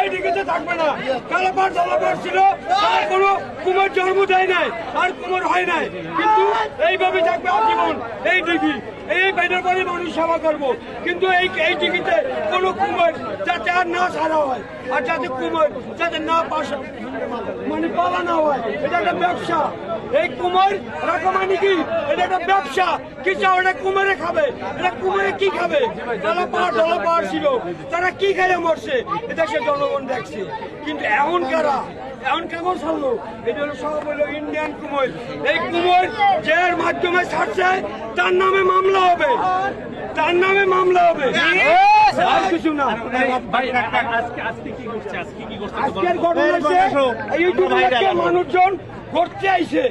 এই দিকে থাকবে না। কালাপাড় দলাপাড় ছিল, তার কোনো কুমার জন্ম দেয় নাই আর কুমার হয় নাই, কিন্তু এইভাবে থাকবে আজীবন। এই দিঘি এই বাইরের পরে মানুষ সেবা করবো, কিন্তু এই দিঘিতে কোনো কুমার যাতে আর না ছাড়া হয়, আর যাতে কুমার যাতে না পাশা মানে পালা না হয়। এটা একটা ব্যবসা। এই কুমার রাখা মানে কি? এটা একটা ব্যবসা। কি চাও? এটা কুমারে খাবে। এটা কুমারে কি খাবে? দলাপাড় ছিল, তারা কি খেয়ে মরছে এদেশের জনগণ দেখছে। কিন্তু এখন কারা, এখন কেমন ছাড়লো? এটা হলো সব হলো ইন্ডিয়ান কুমার। এই কুমার যার মাধ্যমে ছাড়ছে তার নামে মামলা হবে, তার নামে মামলা হবে, আর কিছু না। আজকের ঘটনা হচ্ছে মানুষজন ঘুরতে আইছে,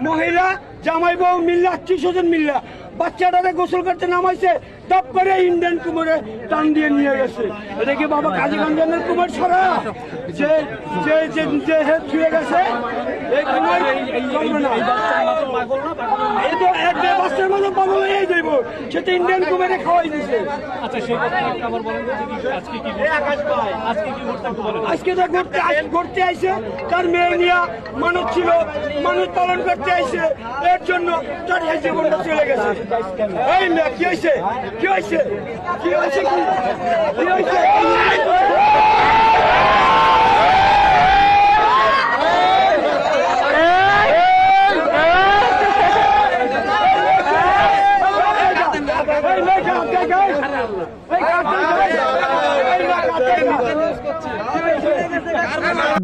মহিলা জামাই বউ মিল্লা 30 জন মিল্লা বাচ্চাটারে গোসল করতে নামাইছে, টপ করে ইন্ডিয়ান কুমারে টান দিয়ে নিয়ে গেছে। এটা কি বাবা কাজীগঞ্জের কুমার ছড়া যে যে যে যে ছুঁয়ে গেছে? এই কুমার চলবে না। এই তো এক দেড় বছরের মতো পাগল হয়ে যাইব, সে তো ইন্ডিয়ান কুমারে খাওয়াই দিছে। আজকে তো ঘুরতে আইছে, তার মেয়ে নিয়ে মানুষ ছিল, মানুষ পালন করতে আইছে, এর জন্য তার এই জীবনটা চলে গেছে। এই মেয়ে কি হয়েছে? কি হয়েছে? কি হয়েছে? কি হয়েছে?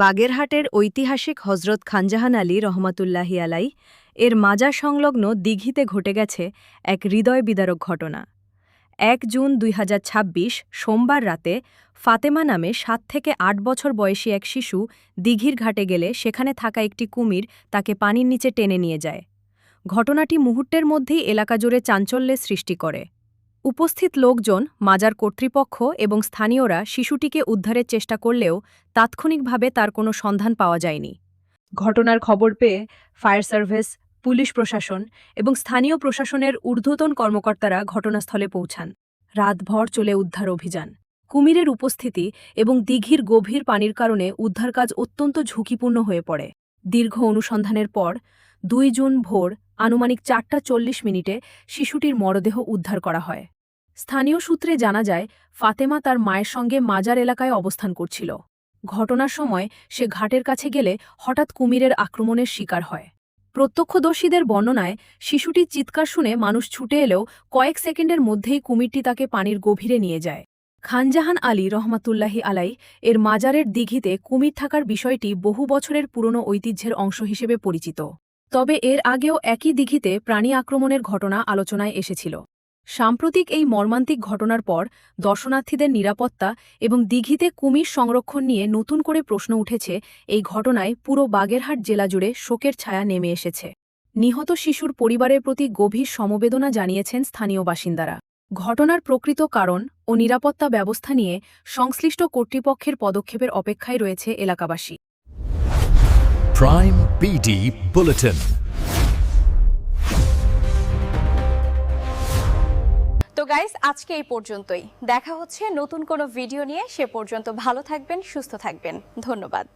বাগেরহাটের ঐতিহাসিক হজরত খানজাহান আলী রহমাতুল্লাহি আলাই এর মাজার সংলগ্ন দিঘিতে ঘটে গেছে এক হৃদয় বিদারক ঘটনা। 1 জুন 2026 সোমবার রাতে ফাতেমা নামে 7 থেকে 8 বছর বয়সী এক শিশু দিঘির ঘাটে গেলে সেখানে থাকা একটি কুমির তাকে পানির নিচে টেনে নিয়ে যায়। ঘটনাটি মুহূর্তের মধ্যেই এলাকা জুড়ে চাঞ্চল্যের সৃষ্টি করে। উপস্থিত লোকজন, মাজার কর্তৃপক্ষ এবং স্থানীয়রা শিশুটিকে উদ্ধারের চেষ্টা করলেও তাৎক্ষণিকভাবে তার কোনো সন্ধান পাওয়া যায়নি। ঘটনার খবর পেয়ে ফায়ার সার্ভিস, পুলিশ প্রশাসন এবং স্থানীয় প্রশাসনের ঊর্ধ্বতন কর্মকর্তারা ঘটনাস্থলে পৌঁছান। রাতভর চলে উদ্ধার অভিযান। কুমিরের উপস্থিতি এবং দিঘির গভীর পানির কারণে উদ্ধার কাজ অত্যন্ত ঝুঁকিপূর্ণ হয়ে পড়ে। দীর্ঘ অনুসন্ধানের পর 2 জুন ভোর আনুমানিক 4:40 শিশুটির মরদেহ উদ্ধার করা হয়। স্থানীয় সূত্রে জানা যায়, ফাতেমা তার মায়ের সঙ্গে মাজার এলাকায় অবস্থান করছিল। ঘটনার সময় সে ঘাটের কাছে গেলে হঠাৎ কুমিরের আক্রমণের শিকার হয়। প্রত্যক্ষদর্শীদের বর্ণনায় শিশুটির চিৎকার শুনে মানুষ ছুটে এলেও কয়েক সেকেন্ডের মধ্যেই কুমিরটি তাকে পানির গভীরে নিয়ে যায়। খানজাহান আলী রহমাতুল্লাহি আলাই এর মাজারের দিঘিতে কুমির থাকার বিষয়টি বহু বছরের পুরনো ঐতিহ্যের অংশ হিসেবে পরিচিত। তবে এর আগেও একই দিঘিতে প্রাণী আক্রমণের ঘটনা আলোচনায় এসেছিল। সাম্প্রতিক এই মর্মান্তিক ঘটনার পর দর্শনার্থীদের নিরাপত্তা এবং দিঘিতে কুমির সংরক্ষণ নিয়ে নতুন করে প্রশ্ন উঠেছে। এই ঘটনায় পুরো বাগেরহাট জেলা জুড়ে শোকের ছায়া নেমে এসেছে। নিহত শিশুর পরিবারের প্রতি গভীর সমবেদনা জানিয়েছেন স্থানীয় বাসিন্দারা। ঘটনার প্রকৃত কারণ ও নিরাপত্তা ব্যবস্থা নিয়ে সংশ্লিষ্ট কর্তৃপক্ষের পদক্ষেপের অপেক্ষায় রয়েছে এলাকাবাসী। Prime BD bulletin. তো গাইস, আজকে এই পর্যন্তই। দেখা হচ্ছে নতুন কোনো ভিডিও নিয়ে। সে পর্যন্ত ভালো থাকবেন, সুস্থ থাকবেন। ধন্যবাদ।